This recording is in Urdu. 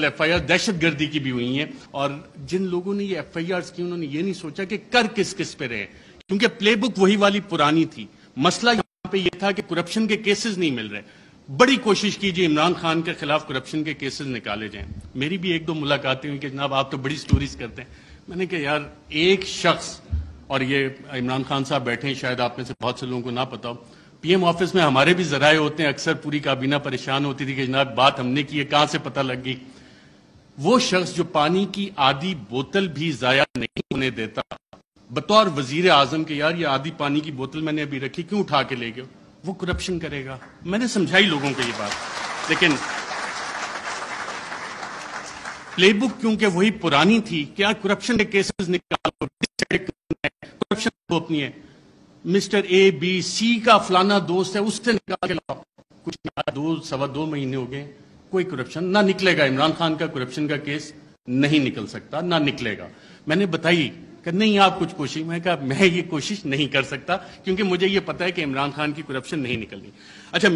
ایف آئی آر دہشت گردی کی بھی ہوئی ہیں، اور جن لوگوں نے یہ ایف آئی آرز کی انہوں نے یہ نہیں سوچا کہ کر کس کس پہ رہے، کیونکہ پلے بک وہی والی پرانی تھی۔ مسئلہ یہاں پہ یہ تھا کہ کرپشن کے کیسز نہیں مل رہے۔ بڑی کوشش کیجیے عمران خان کے خلاف کرپشن کے کیسز نکالے جائیں۔ میری بھی ایک دو ملاقاتیں ہوئی کہ جناب آپ تو بڑی سٹوریز کرتے ہیں۔ میں نے کہا یار ایک شخص، اور یہ عمران خان صاحب بیٹھے ہیں، شاید آپ میں سے بہت سے لوگوں کو نہ پتا ہو، پی ایم آفس میں ہمارے بھی ذرائع ہوتے ہیں، اکثر پوری کابینہ پریشان ہوتی تھی کہ جناب بات ہم نے کی ہے، کہاں سے پتہ لگ گئی۔ وہ شخص جو پانی کی آدھی بوتل بھی ضائع نہیں ہونے دیتا بطور وزیر اعظم کہ یار یہ آدھی پانی کی بوتل میں نے ابھی رکھی، کیوں اٹھا کے لے گئے، وہ کرپشن کرے گا۔ میں نے سمجھائی لوگوں کو یہ بات، لیکن پلے بک کیونکہ وہی پرانی تھی، کیا کرپشن کے کیسز نکالو، کرپشن کو اپنی ہے، مسٹر اے بی سی کا فلانا دوست ہے اس سے نکال کے لاؤ، کچھ سوا دو مہینے ہو گئے، کوئی کرپشن نہ نکلے گا۔ عمران خان کا کرپشن کا کیس نہیں نکل سکتا، نہ نکلے گا۔ میں نے بتائی کہ نہیں آپ کچھ کوشش، میں کہا میں یہ کوشش نہیں کر سکتا کیونکہ مجھے یہ پتا ہے کہ عمران خان کی کرپشن نہیں نکلنی۔ اچھا